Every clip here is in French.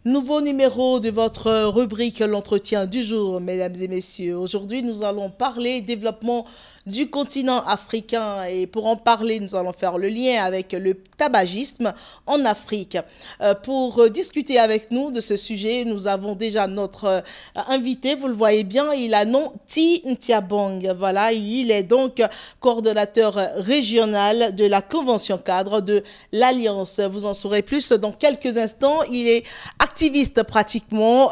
Nouveau numéro de votre rubrique L'entretien du jour, mesdames et messieurs. Aujourd'hui, nous allons parler développement du continent africain et pour en parler, nous allons faire le lien avec le tabagisme en Afrique. Pour discuter avec nous de ce sujet, nous avons déjà notre invité, vous le voyez bien, il a nom Ti Ntiabong. Voilà, il est donc coordonnateur régional de la convention cadre de l'Alliance. Vous en saurez plus dans quelques instants. Il est activiste pratiquement,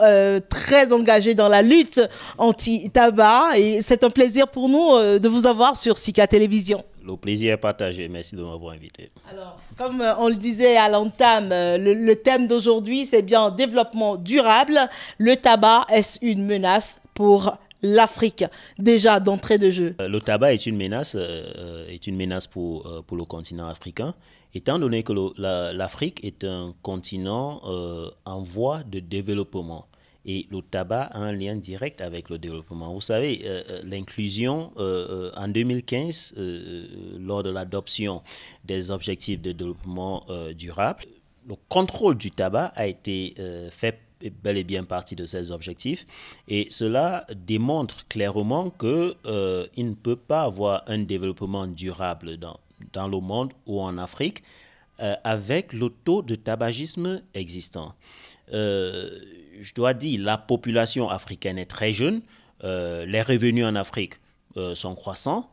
très engagé dans la lutte anti-tabac et c'est un plaisir pour nous de vous avoir sur Sika Télévision. Le plaisir est partagé. Merci de m'avoir invité. Alors, comme on le disait à l'entame, le thème d'aujourd'hui, c'est bien développement durable. Le tabac, est-ce une menace pour l'Afrique, déjà d'entrée de jeu? Le tabac est une menace pour le continent africain, étant donné que l'Afrique est un continent en voie de développement. Et le tabac a un lien direct avec le développement. Vous savez, l'inclusion en 2015, lors de l'adoption des objectifs de développement durable, le contrôle du tabac a été fait bel et bien partie de ces objectifs. Et cela démontre clairement qu'il ne peut pas avoir un développement durable dans le monde ou en Afrique avec le taux de tabagisme existant. Je dois dire, la population africaine est très jeune, les revenus en Afrique sont croissants,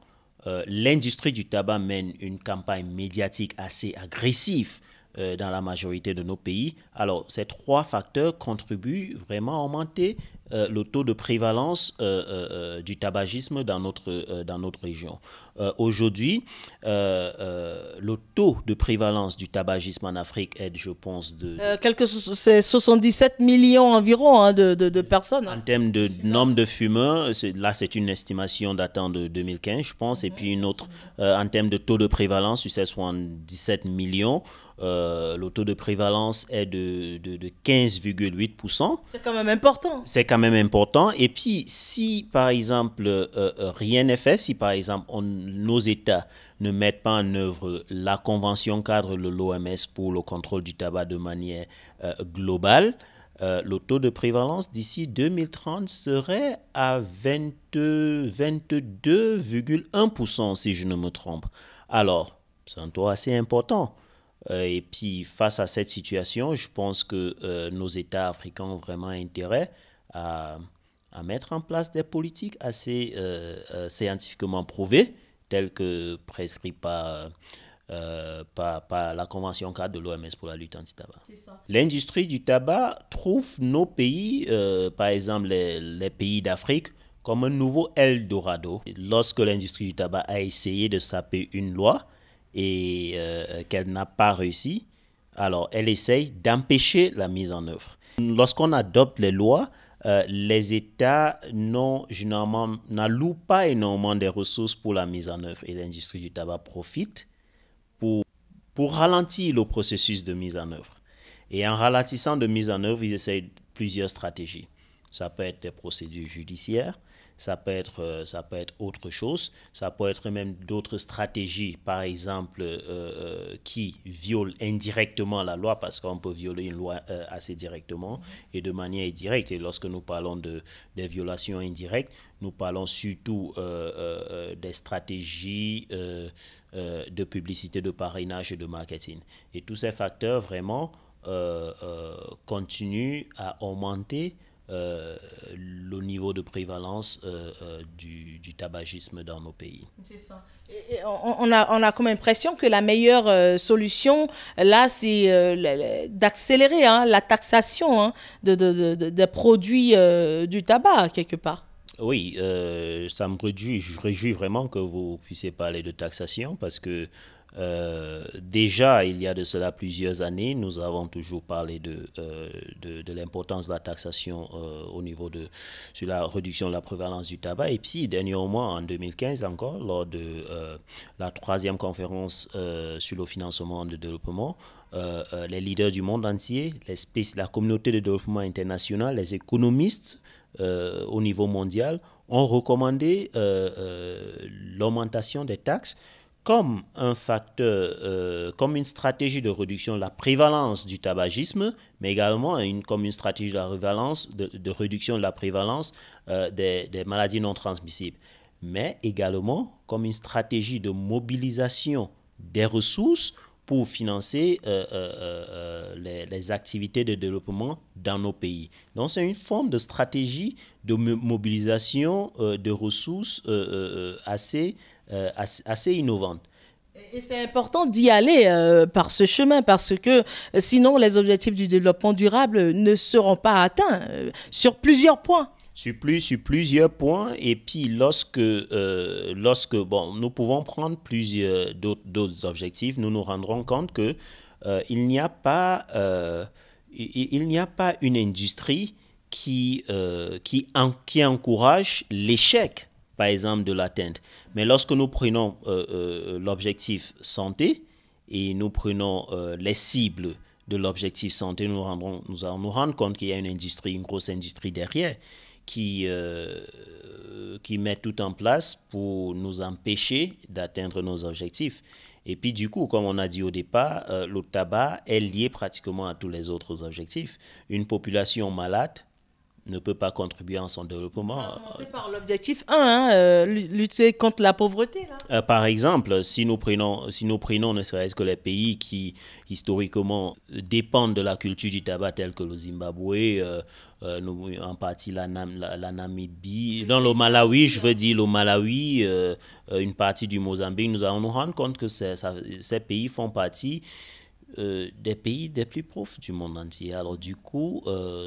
l'industrie du tabac mène une campagne médiatique assez agressive dans la majorité de nos pays. Alors, ces trois facteurs contribuent vraiment à augmenter le taux de prévalence du tabagisme dans notre région. Aujourd'hui, le taux de prévalence du tabagisme en Afrique est, je pense, c'est 77 millions environ hein, de personnes. En termes de nombre de fumeurs, là, c'est une estimation datant de 2015, je pense, et puis une autre, en termes de taux de prévalence, c'est 77 millions. Le taux de prévalence est de 15,8%. C'est quand même important. C'est quand même important. Et puis, si par exemple, rien n'est fait, si par exemple, nos États ne mettent pas en œuvre la convention cadre de l'OMS pour le contrôle du tabac de manière globale, le taux de prévalence d'ici 2030 serait à 22,1% si je ne me trompe. Alors, c'est un taux assez important. Et puis, face à cette situation, je pense que nos États africains ont vraiment intérêt à mettre en place des politiques assez scientifiquement prouvées, telles que prescrites par la Convention cadre de l'OMS pour la lutte anti-tabac. L'industrie du tabac trouve nos pays, par exemple les pays d'Afrique, comme un nouveau Eldorado. Lorsque l'industrie du tabac a essayé de saper une loi, et qu'elle n'a pas réussi, alors elle essaye d'empêcher la mise en œuvre. Lorsqu'on adopte les lois, les États n'allouent pas énormément de ressources pour la mise en œuvre et l'industrie du tabac profite pour ralentir le processus de mise en œuvre. Et en ralentissant de mise en œuvre, ils essayent plusieurs stratégies. Ça peut être des procédures judiciaires, ça peut être autre chose, ça peut être même d'autres stratégies, par exemple, qui violent indirectement la loi, parce qu'on peut violer une loi assez directement et de manière indirecte. Et lorsque nous parlons des violations indirectes, nous parlons surtout des stratégies de publicité, de parrainage et de marketing. Et tous ces facteurs, vraiment, continuent à augmenter le niveau de prévalence du tabagisme dans nos pays. C'est ça. Et on a comme impression que la meilleure solution, là, c'est d'accélérer la taxation des produits du tabac, quelque part. Oui, ça me réjouis vraiment que vous puissiez parler de taxation parce que déjà, il y a de cela plusieurs années, nous avons toujours parlé de l'importance de la taxation sur la réduction de la prévalence du tabac. Et puis, dernièrement, en 2015 encore, lors de la 3e conférence sur le financement de développement, les leaders du monde entier, la communauté de développement international, les économistes au niveau mondial ont recommandé l'augmentation des taxes comme un facteur, comme une stratégie de réduction de la prévalence du tabagisme, mais également comme une stratégie de réduction de la prévalence des maladies non transmissibles, mais également comme une stratégie de mobilisation des ressources pour financer les activités de développement dans nos pays. Donc c'est une forme de stratégie de mobilisation de ressources assez innovante. Et c'est important d'y aller par ce chemin parce que sinon les objectifs du développement durable ne seront pas atteints sur plusieurs points. Sur plusieurs points, et puis lorsque bon, nous pouvons prendre plusieurs d'autres objectifs, nous nous rendrons compte que il n'y a pas une industrie qui encourage l'échec, par exemple, de l'atteinte. Mais lorsque nous prenons l'objectif santé et nous prenons les cibles de l'objectif santé, nous allons nous rendre compte qu'il y a une grosse industrie derrière qui met tout en place pour nous empêcher d'atteindre nos objectifs. Et puis du coup, comme on a dit au départ, le tabac est lié pratiquement à tous les autres objectifs. Une population malade ne peut pas contribuer à son développement. On va commencer par l'objectif 1, lutter contre la pauvreté. Là. Par exemple, si nous prenons ne serait-ce que les pays qui historiquement dépendent de la culture du tabac, tels que le Zimbabwe, en partie la Namibie, dans le Malawi, je veux dire le Malawi, une partie du Mozambique, nous allons nous rendre compte que ces pays font partie des pays des plus pauvres du monde entier. Alors du coup,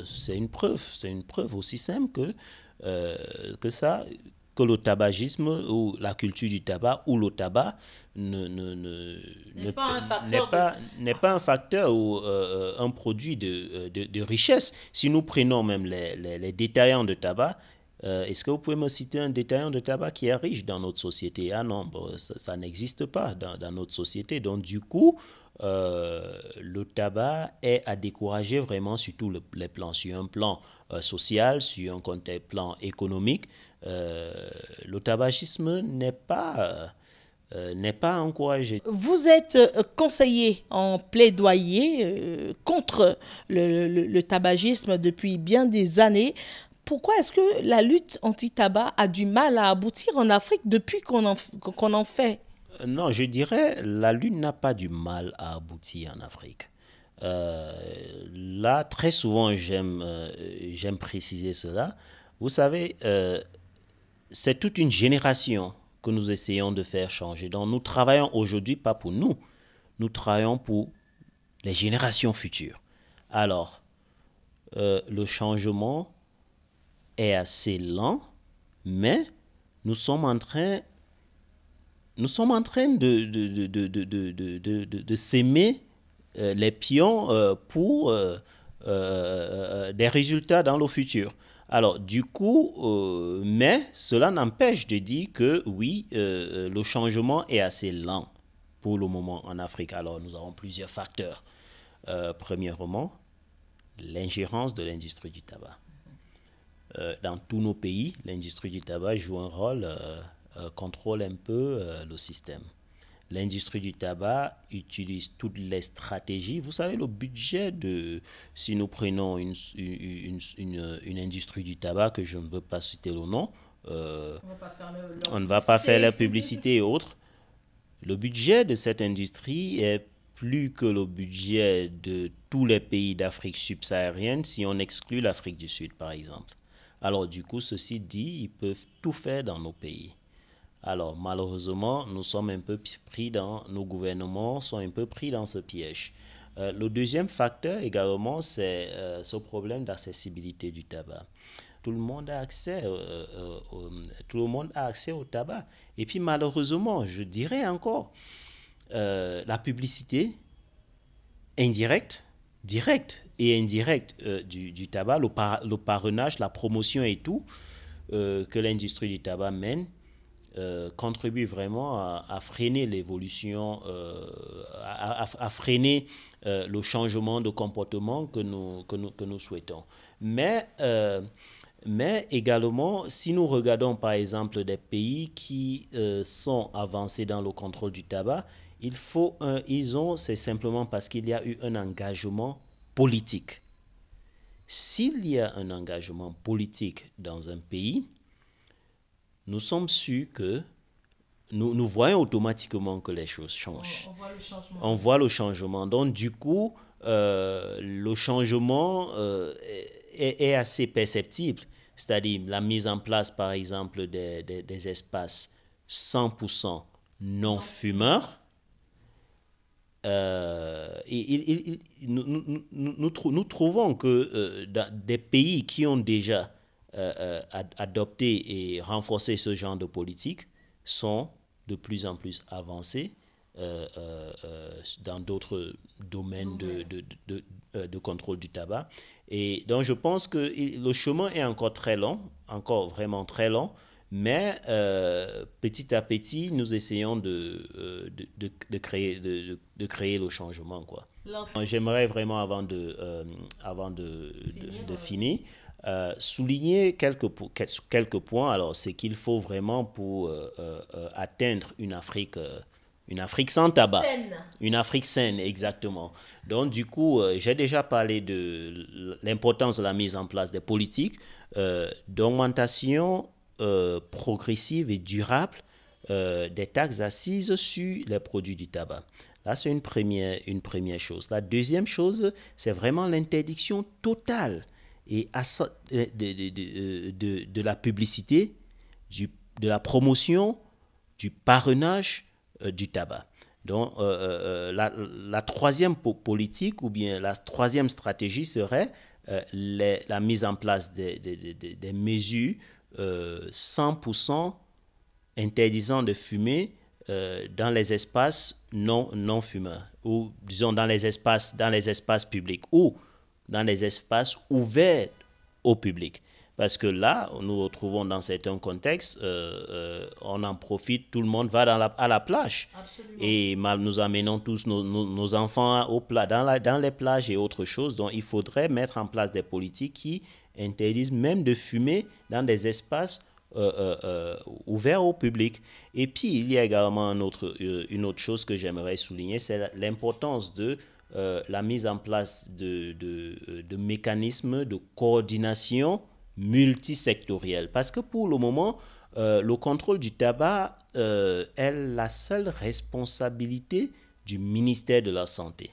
c'est une preuve aussi simple que le tabagisme ou la culture du tabac ou le tabac n'est pas un facteur ou un produit de richesse. Si nous prenons même les détaillants de tabac, est-ce que vous pouvez me citer un détaillant de tabac qui est riche dans notre société? Ah non, ça n'existe pas dans notre société. Donc du coup, le tabac est à décourager vraiment sur tous les plans, sur un plan social, sur un plan économique. Le tabagisme n'est pas encouragé. Vous êtes conseiller en plaidoyer contre le tabagisme depuis bien des années. Pourquoi est-ce que la lutte anti-tabac a du mal à aboutir en Afrique depuis qu'on en fait? Non, je dirais la lutte n'a pas du mal à aboutir en Afrique. Là, très souvent, j'aime préciser cela. Vous savez, c'est toute une génération que nous essayons de faire changer. Donc, nous travaillons aujourd'hui pas pour nous, nous travaillons pour les générations futures. Alors, le changement est assez lent, mais nous sommes en train de s'aimer les pions pour des résultats dans le futur. Alors, du coup, mais cela n'empêche de dire que oui, le changement est assez lent pour le moment en Afrique. Alors, nous avons plusieurs facteurs. Premièrement, l'ingérence de l'industrie du tabac. Dans tous nos pays, l'industrie du tabac joue un rôle, contrôle un peu le système. L'industrie du tabac utilise toutes les stratégies. Vous savez, le budget si nous prenons une industrie du tabac, que je ne veux pas citer le nom, on ne va pas faire la publicité et autres. Le budget de cette industrie est plus que le budget de tous les pays d'Afrique subsaharienne, si on exclut l'Afrique du Sud, par exemple. Alors, du coup, ceci dit, ils peuvent tout faire dans nos pays. Alors, malheureusement, nos gouvernements sont un peu pris dans ce piège. Le deuxième facteur également, c'est ce problème d'accessibilité du tabac. Tout le monde a accès au tabac. Et puis, malheureusement, je dirais encore, la publicité indirecte, directe et indirecte du tabac, le parrainage, la promotion et tout, que l'industrie du tabac mène, contribue vraiment à freiner l'évolution, à freiner le changement de comportement que nous souhaitons. Mais Mais également, si nous regardons par exemple des pays qui sont avancés dans le contrôle du tabac, c'est simplement parce qu'il y a eu un engagement politique. S'il y a un engagement politique dans un pays, nous sommes sûrs que nous voyons automatiquement que les choses changent. On voit le changement. On voit le changement. Donc, du coup, le changement est assez perceptible. C'est-à-dire la mise en place, par exemple, des espaces 100% non-fumeurs. Nous trouvons que dans des pays qui ont déjà adopté et renforcé ce genre de politique sont de plus en plus avancés dans d'autres domaines de contrôle du tabac. Et donc je pense que le chemin est encore très long, encore vraiment très long, mais petit à petit, nous essayons de créer le changement, quoi. J'aimerais vraiment, avant de finir, souligner quelques points. Alors, c'est qu'il faut vraiment, pour atteindre une Afrique sans tabac. Une Afrique saine, exactement. Donc, du coup, j'ai déjà parlé de l'importance de la mise en place des politiques d'augmentation progressive et durable des taxes assises sur les produits du tabac. Là, c'est une première chose. La deuxième chose, c'est vraiment l'interdiction totale et de la publicité, de la promotion, du parrainage du tabac. Donc, la troisième politique ou bien la troisième stratégie serait la mise en place des mesures 100% interdisant de fumer dans les espaces non fumeurs, ou disons dans les espaces publics ou dans les espaces ouverts au public. Parce que là, nous retrouvons dans certains contextes, on en profite, tout le monde va à la plage. Absolument. Et nous amenons tous nos enfants dans les plages et autres choses. Donc, il faudrait mettre en place des politiques qui interdisent même de fumer dans des espaces ouverts au public. Et puis, il y a également une autre chose que j'aimerais souligner, c'est l'importance de la mise en place de mécanismes de coordination multisectorielle. Parce que pour le moment, le contrôle du tabac est la seule responsabilité du ministère de la Santé.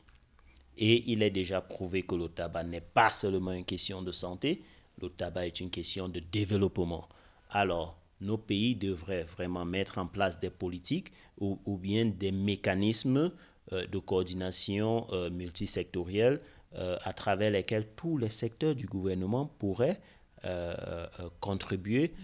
Et il est déjà prouvé que le tabac n'est pas seulement une question de santé, le tabac est une question de développement. Alors, nos pays devraient vraiment mettre en place des politiques ou bien des mécanismes de coordination multisectorielle à travers lesquels tous les secteurs du gouvernement pourraient contribuer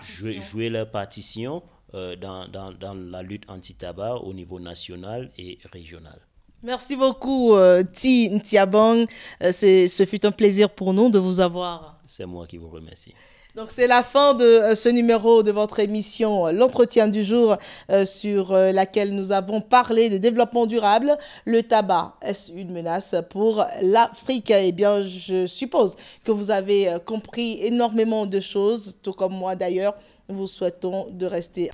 jouer leur partition dans la lutte anti-tabac au niveau national et régional. Merci beaucoup, Ti Ntiabang. Ce fut un plaisir pour nous de vous avoir. C'est moi qui vous remercie. Donc, c'est la fin de ce numéro de votre émission, l'entretien du jour, sur laquelle nous avons parlé de développement durable. Le tabac, est-ce une menace pour l'Afrique? Eh bien, je suppose que vous avez compris énormément de choses, tout comme moi d'ailleurs. Nous vous souhaitons de rester